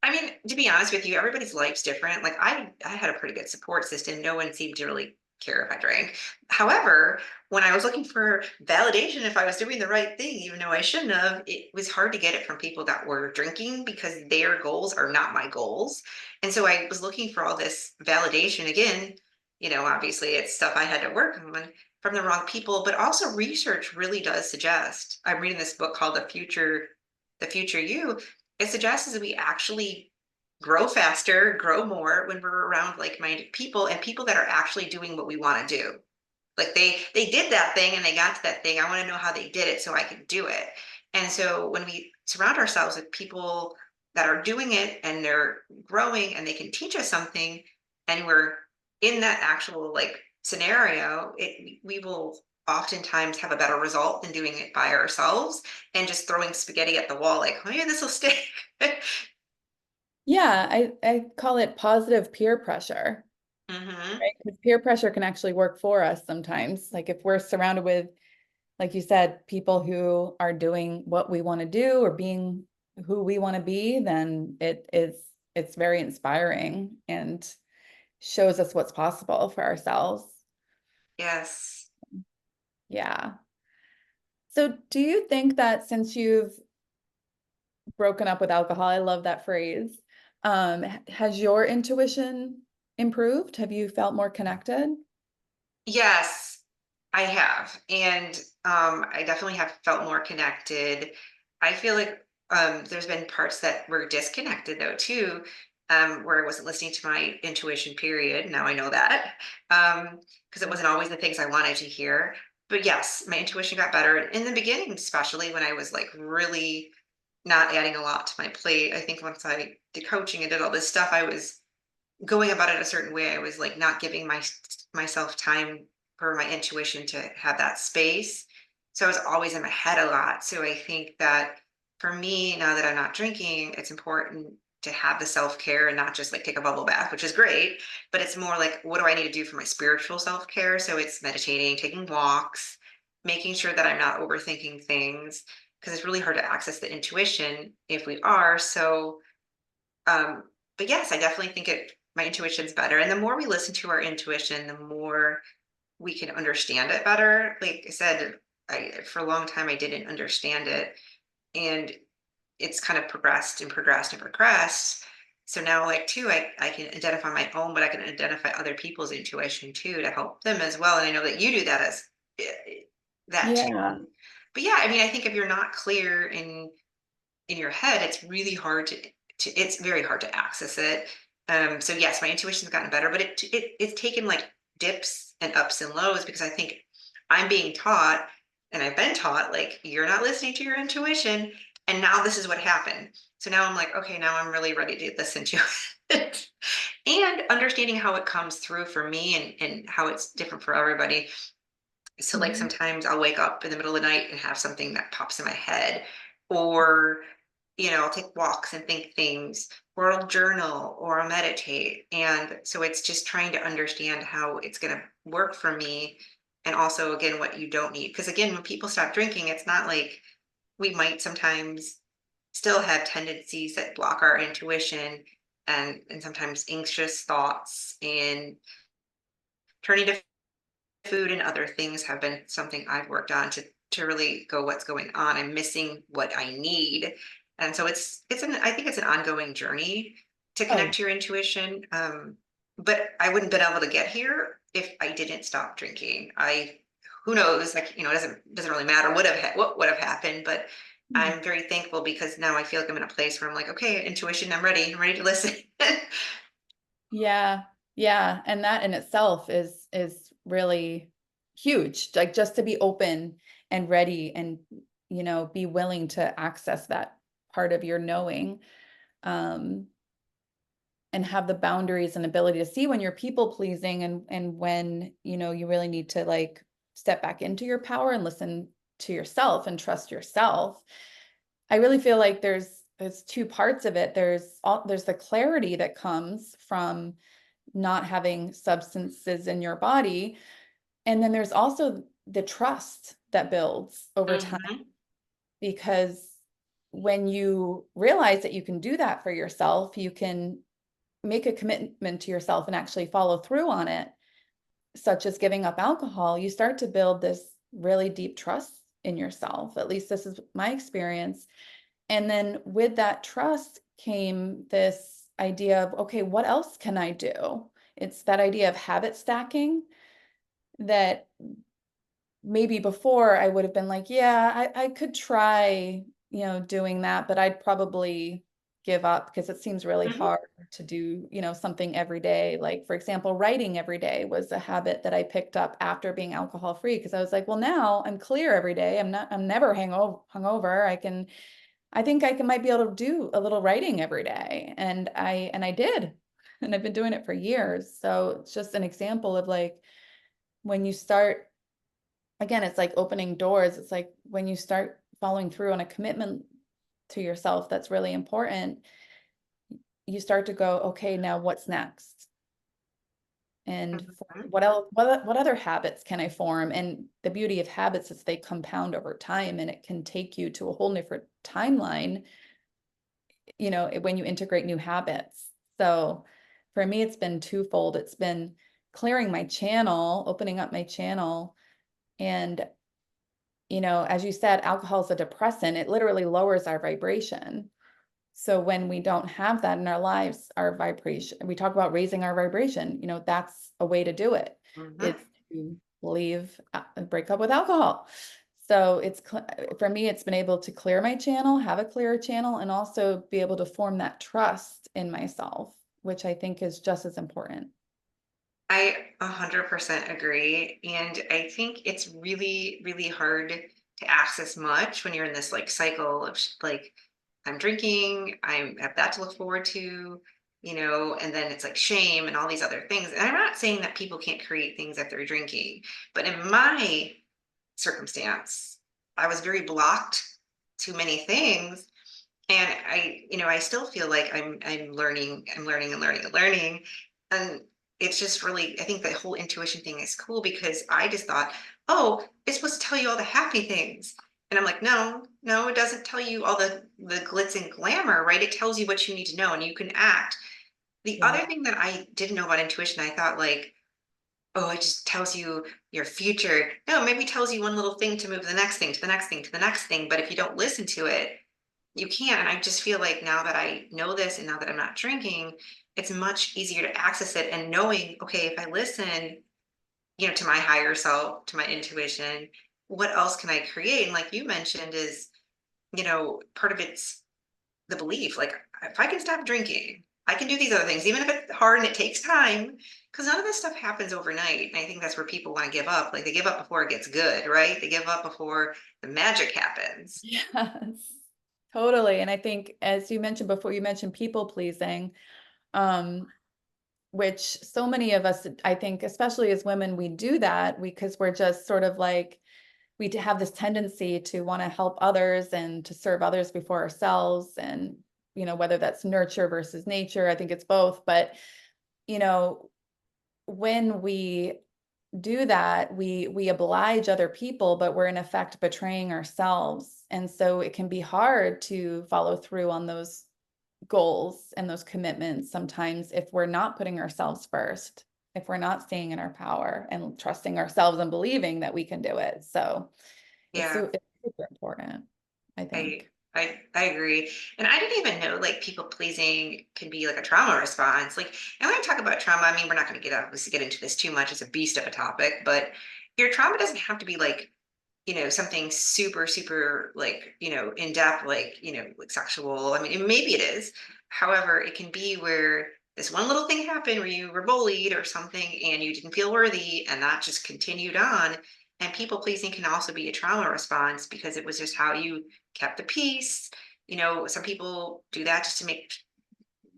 I mean, to be honest with you, everybody's life's different. Like I had a pretty good support system. No one seemed to really care if I drank. However, when I was looking for validation if I was doing the right thing, even though I shouldn't have, it was hard to get it from people that were drinking because their goals are not my goals. And so I was looking for all this validation again. Obviously it's stuff I had to work on from the wrong people, but also research really does suggest. I'm reading this book called The Future You. It suggests that we actually grow faster, grow more when we're around like-minded people and people that are actually doing what we want to do. Like they did that thing and they got to that thing. I want to know how they did it so I can do it. And so when we surround ourselves with people that are doing it and they're growing and they can teach us something, and we're in that actual like scenario, we will oftentimes have a better result than doing it by ourselves and just throwing spaghetti at the wall like, oh yeah, this will stick. Yeah, I call it positive peer pressure, Hmm. right? Because peer pressure can actually work for us sometimes. Like if we're surrounded with, like you said, people who are doing what we want to do or being who we want to be, then it's very inspiring and shows us what's possible for ourselves. Yes. Yeah. So do you think that since you've broken up with alcohol, I love that phrase, has your intuition improved? Have you felt more connected? Yes, I have. And I definitely have felt more connected. I feel like there's been parts that were disconnected though too, where I wasn't listening to my intuition, period. Now I know that. Because it wasn't always the things I wanted to hear. But yes, my intuition got better in the beginning, especially when I was like really not adding a lot to my plate. I think once I did coaching and did all this stuff, I was going about it a certain way. I was like not giving myself time for my intuition to have that space. So I was always in my head a lot. So I think that for me, now that I'm not drinking, it's important to have the self-care and not just like take a bubble bath, which is great, but it's more like what do I need to do for my spiritual self-care? So it's meditating, taking walks, making sure that I'm not overthinking things because it's really hard to access the intuition if we are. So um, but yes, I definitely think my intuition's better. And the more we listen to our intuition, the more we can understand it better. Like I said, for a long time I didn't understand it. And it's kind of progressed and progressed and progressed. So now like too, I can identify my own, but I can identify other people's intuition too to help them as well. And I know that you do that as that Yeah. too. But yeah, I mean, I think if you're not clear in your head, it's really hard to it's very hard to access it. So yes, my intuition's gotten better, but it's taken like dips and ups and lows because I think I'm being taught and I've been taught like you're not listening to your intuition. And now this is what happened. So now I'm like, okay, now I'm really ready to listen to it. And understanding how it comes through for me and how it's different for everybody. So like Mhm. sometimes I'll wake up in the middle of the night and have something that pops in my head, or I'll take walks and think things, or I'll journal, or I'll meditate. And so it's just trying to understand how it's going to work for me. And also, again, what you don't need. Because again, when people stop drinking, it's not like we might sometimes still have tendencies that block our intuition. and sometimes anxious thoughts, and turning to food and other things have been something I've worked on to really go, what's going on? I'm missing what I need. And so I think it's an ongoing journey to Oh, connect to your intuition. But I wouldn't been able to get here if I didn't stop drinking. Who knows, like, it doesn't really matter what would have happened, but hmm. I'm very thankful because now I feel like I'm in a place where I'm like, okay, intuition, I'm ready to listen. Yeah. Yeah. And that in itself is really huge. Like just to be open and ready and, be willing to access that part of your knowing. Um, and have the boundaries and ability to see when you're people pleasing and when, you really need to like step back into your power and listen to yourself and trust yourself. I really feel like there's two parts of it. There's the clarity that comes from not having substances in your body. And then there's also the trust that builds over time Mhm. because when you realize that you can do that for yourself, you can make a commitment to yourself and actually follow through on it, such as giving up alcohol, you start to build this really deep trust in yourself. At least this is my experience. And then with that trust came this idea of, okay, what else can I do? It's that idea of habit stacking that maybe before I would have been like, yeah, I could try, doing that, but I'd probably give up because it seems really Mhm. hard to do, something every day. Like, for example, writing every day was a habit that I picked up after being alcohol free because I was like, well, now I'm clear every day. I'm never hungover. I think might be able to do a little writing every day. And I did. And I've been doing it for years. So it's just an example of like when you start again, it's like opening doors. It's like when you start following through on a commitment to yourself that's really important, you start to go, okay, now what's next? And Mhm. what else, what other habits can I form? And the beauty of habits is they compound over time and it can take you to a whole different timeline, when you integrate new habits. So for me, it's been twofold. It's been clearing my channel, opening up my channel, and as you said, alcohol is a depressant. It literally lowers our vibration. So when we don't have that in our lives, our vibration, we talk about raising our vibration, that's a way to do it. Mhm. It's to break up with alcohol. So for me, it's been able to clear my channel, have a clearer channel, and also be able to form that trust in myself, which I think is just as important. I 100% agree. And I think it's really, really hard to access much when you're in this like cycle of like, I'm drinking, I have that to look forward to, and then it's like shame and all these other things. And I'm not saying that people can't create things if they're drinking, but in my circumstance, I was very blocked to many things. And I still feel like I'm learning, I'm learning. And it's just really, I think the whole intuition thing is cool because I just thought, oh, it's supposed to tell you all the happy things. And I'm like, no, no, it doesn't tell you all the glitz and glamour, right? It tells you what you need to know and you can act. The Yeah. other thing that I didn't know about intuition, I thought like, oh, it just tells you your future. No, maybe it tells you one little thing to move to the next thing, to the next thing, to the next thing. But if you don't listen to it, you can't. And I just feel like now that I know this and now that I'm not drinking, it's much easier to access it and knowing, okay, if I listen, to my higher self, to my intuition, what else can I create? And like you mentioned, is, part of it's the belief, like if I can stop drinking, I can do these other things, even if it's hard and it takes time, because none of this stuff happens overnight. And I think that's where people want to give up. Like they give up before it gets good, right? They give up before the magic happens. Yes, totally. And I think, as you mentioned before, you mentioned people pleasing. Um, which so many of us, I think, especially as women, we do that because we're just sort of like, we have this tendency to want to help others and to serve others before ourselves. And, whether that's nurture versus nature, I think it's both. But, you know, when we do that, we oblige other people, but we're in effect betraying ourselves. And so it can be hard to follow through on goals and those commitments sometimes if we're not putting ourselves first, if we're not staying in our power and trusting ourselves and believing that we can do it. So Yeah. it's super important, I I think. I agree. And I didn't even know like people pleasing can be like a trauma response. Like, and when I talk about trauma, I mean we're not going to obviously get into this too much. It's a beast of a topic, but your trauma doesn't have to be like, something super, super like, in depth, like, like sexual. I mean, maybe it is. However, it can be where this one little thing happened where you were bullied or something and you didn't feel worthy and that just continued on. And people pleasing can also be a trauma response because it was just how you kept the peace. Some people do that just to make,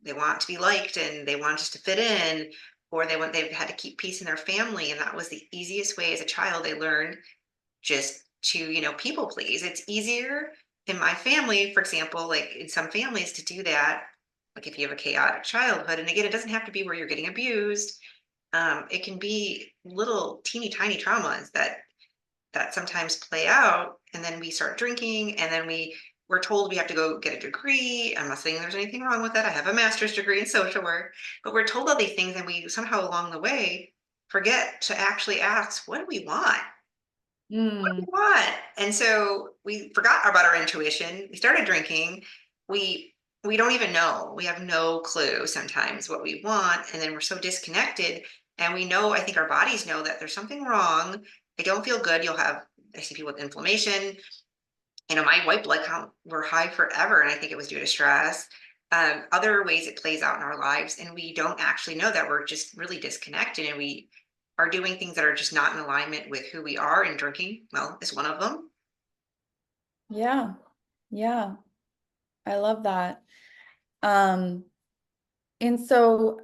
they want to be liked and they want just to fit in, or they've had to keep peace in their family. And that was the easiest way as a child they learned just to, people please. It's easier in my family, for example, like in some families to do that. Like if you have a chaotic childhood, and again, it doesn't have to be where you're getting abused. It can be little teeny tiny traumas that sometimes play out, and then we start drinking, and then we're told we have to go get a degree. I'm not saying there's anything wrong with that. I have a master's degree in social work, but we're told all these things, and we somehow along the way forget to actually ask, what do we want? Mm, What? And so we forgot about our intuition. We started drinking. We we don't even know. We have no clue sometimes what we want, and then we're so disconnected. And we know, I think our bodies know that there's something wrong. I don't feel good. I see people with inflammation. My white blood count were high forever, and I think it was due to stress. Other ways it plays out in our lives, and we don't actually know that we're just really disconnected, and we are doing things that are just not in alignment with who we are. And drinking, well, is one of them. yeah. Yeah. I love that. Um, and so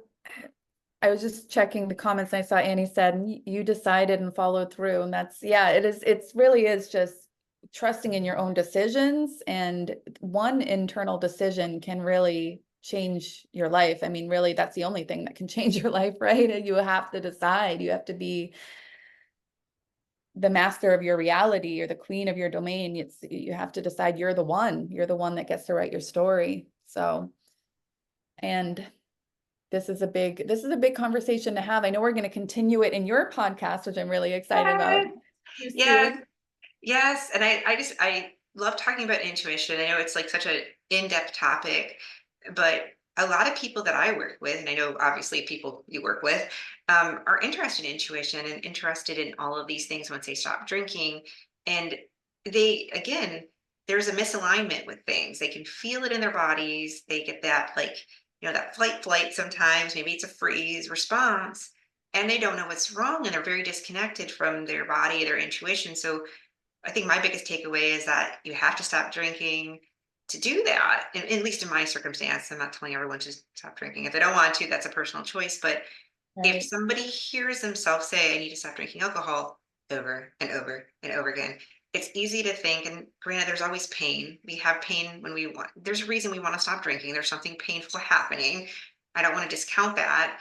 I was just checking the comments and I saw Annie said, you decided and followed through. And that's, yeah, it's really is just trusting in your own decisions. And one internal decision can really change your life. I mean, really, that's the only thing that can change your life, right? You have to decide, you have to be the master of your reality or the queen of your domain. You have to decide you're the one that gets to write your story. So, and this is a big conversation to have. I know we're going to continue it in your podcast, which I'm really excited about Yes, too yes, soon. yes. And I love talking about intuition. I know it's like such an in-depth topic, but a lot of people that I work with, and I know obviously people you work with, are interested in intuition and interested in all of these things once they stop drinking. And again, there's a misalignment with things. They can feel it in their bodies. They get that like, that flight sometimes, maybe it's a freeze response, and they don't know what's wrong, and they're very disconnected from their body, their intuition. So I think my biggest takeaway is that you have to stop drinking to do that. And at least in my circumstance, I'm not telling everyone to stop drinking. If they don't want to, that's a personal choice. But if Right, somebody hears themselves say, I need to stop drinking alcohol over and over and over again, it's easy to think, and granted, there's always pain. We have pain when there's a reason we want to stop drinking. There's something painful happening. I don't want to discount that.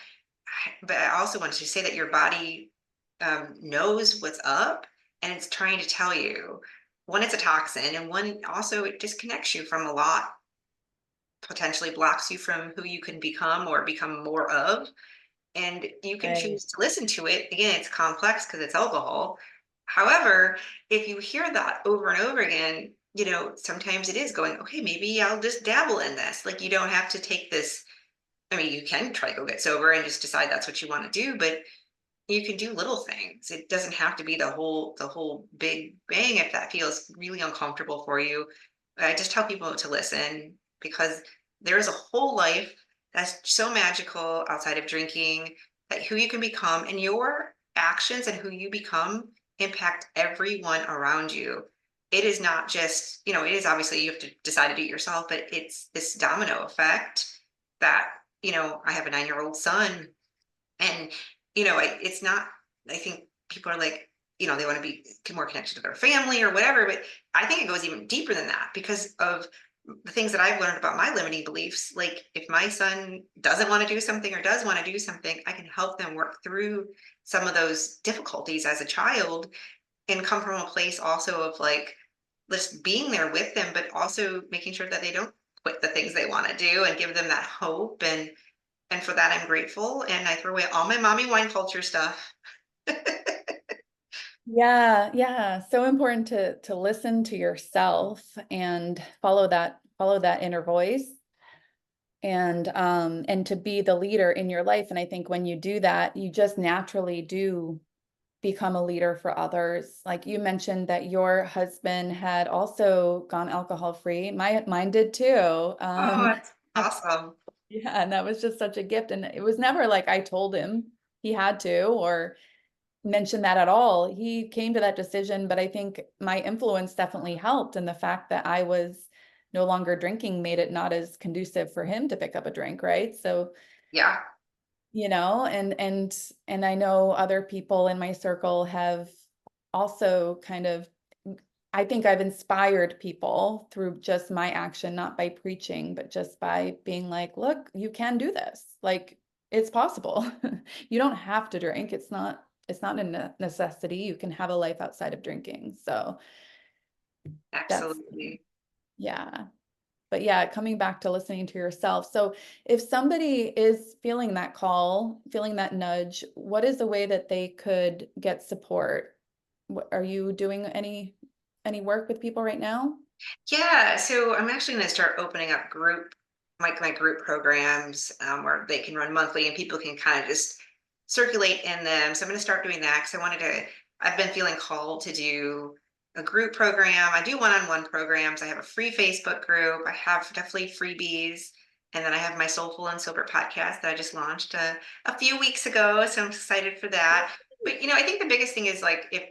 But I also want to say that your body knows what's up, and it's trying to tell you. One, it's a toxin, and one also it disconnects you from a lot, potentially blocks you from who you can become or become more of. And you can right. choose to listen to it. Again, it's complex because it's alcohol. However, if you hear that over and over again, sometimes it is going, okay, maybe I'll just dabble in this. Like you don't have to take this. I mean, you can try to go get sober and just decide that's what you want to do, but you can do little things. It doesn't have to be the whole big bang if that feels really uncomfortable for you. I just tell people to listen because there is a whole life that's so magical outside of drinking, that who you can become, and your actions and who you become impact everyone around you. It is not just, it is obviously you have to decide to do it yourself, but it's this domino effect that, I have a 9-year-old son, and, it's not, I think people are like, they want to be more connected to their family or whatever, but I think it goes even deeper than that because of the things that I've learned about my limiting beliefs. Like if my son doesn't want to do something or does want to do something, I can help them work through some of those difficulties as a child and come from a place also of like just being there with them, but also making sure that they don't quit the things they want to do and give them that hope. And for that, I'm grateful. And I throw away all my mommy wine culture stuff. Yeah, yeah. So important to listen to yourself and follow that inner voice and to be the leader in your life. And I think when you do that, you just naturally do become a leader for others. Like you mentioned that your husband had also gone alcohol free. Mine did too. Oh, that's awesome. Yeah, and that was just such a gift. And it was never like I told him he had to or mentioned that at all. He came to that decision, but I think my influence definitely helped. And the fact that I was no longer drinking made it not as conducive for him to pick up a drink, right? So, Yeah. and I know other people in my circle have also kind of, I think I've inspired people through just my action, not by preaching, but just by being like, look, you can do this. Like it's possible. You don't have to drink. It's not a necessity. You can have a life outside of drinking. So that's, Absolutely. yeah. But yeah, coming back to listening to yourself. So if somebody is feeling that call, feeling that nudge, what is the way that they could get support? Are you doing any work with people right now? Yeah, so I'm actually going to start opening up my group programs where they can run monthly and people can kind of just circulate in them. So I'm going to start doing that because I've been feeling called to do a group program. I do one-on-one programs. I have a free Facebook group. I have definitely freebies. And then I have my Soulful and Sober podcast that I just launched a few weeks ago. So I'm excited for that. But, I think the biggest thing is like if,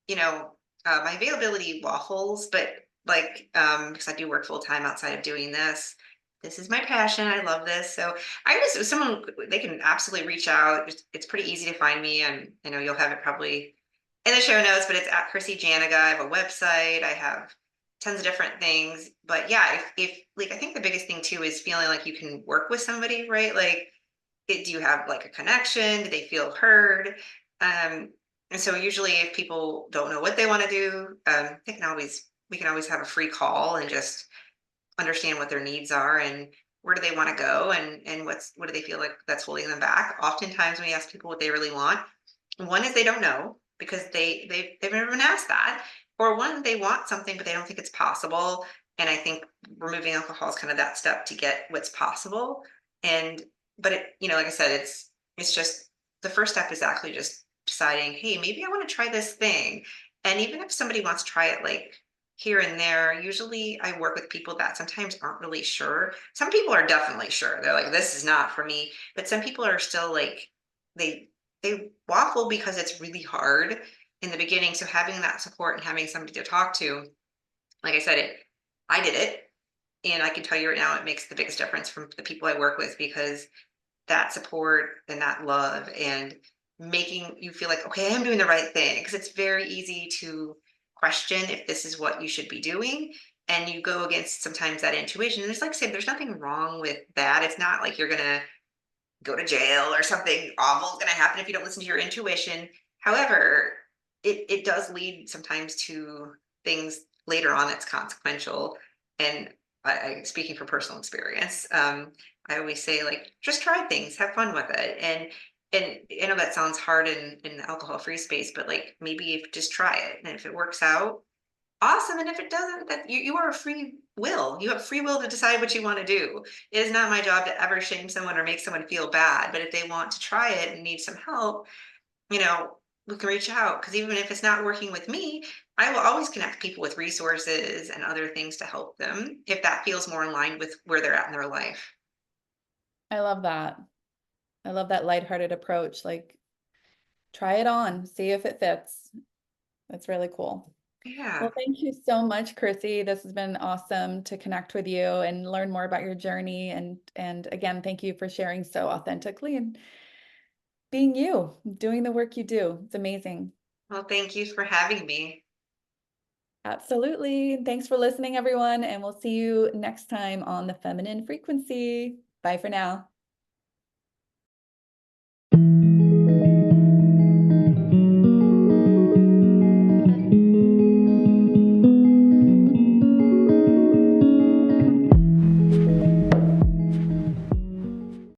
you know, my availability waffles, but because I do work full time outside of doing this. This is my passion. I love this. So if someone, they can absolutely reach out. It's pretty easy to find me. And I know you'll have it probably in the show notes, but it's at Chrissy Janiga. I have a website. I have tons of different things. But yeah, if like, I think the biggest thing too is feeling like you can work with somebody, right? Like, do you have like a connection? Do they feel heard? Um, and so usually if people don't know what they want to do, we can always have a free call and just understand what their needs are and where do they want to go and what do they feel like that's holding them back. Oftentimes when we ask people what they really want, one is they don't know because they've never been asked that, or one they want something but they don't think it's possible. And I think removing alcohol is kind of that step to get what's possible. And but like I said, it's just the first step is actually just deciding, hey, maybe I want to try this thing. And even if somebody wants to try it like here and there, usually I work with people that sometimes aren't really sure. Some people are definitely sure. They're like, this is not for me. But some people are still like, they they waffle because it's really hard in the beginning. So having that support and having somebody to talk to, like I said, I did it. And I can tell you right now, it makes the biggest difference from the people I work with because that support and that love and making you feel like, okay, I'm doing the right thing. Because it's very easy to question if this is what you should be doing. And you go against sometimes that intuition. And it's like I said, there's nothing wrong with that. It's not like you're going to go to jail or something awful is going to happen if you don't listen to your intuition. However, it does lead sometimes to things later on that's consequential. And speaking from personal experience, I always say like just try things, have fun with it, and I know that sounds hard in the alcohol free space, but like maybe if just try it, and if it works out, awesome. And if it doesn't, that you are a free will. You have free will to decide what you want to do. It is not my job to ever shame someone or make someone feel bad. But if they want to try it and need some help, you know, we can reach out. Because even if it's not working with me, I will always connect people with resources and other things to help them if that feels more in line with where they're at in their life. I love that. I love that lighthearted approach. Like try it on, see if it fits. That's really cool. Well, Yeah. thank you so much, Chrissy. This has been awesome to connect with you and learn more about your journey. And again, thank you for sharing so authentically and being you, doing the work you do. It's amazing. Well, thank you for having me. Absolutely. Thanks for listening, everyone. And we'll see you next time on the Feminine Frequency. Bye for now.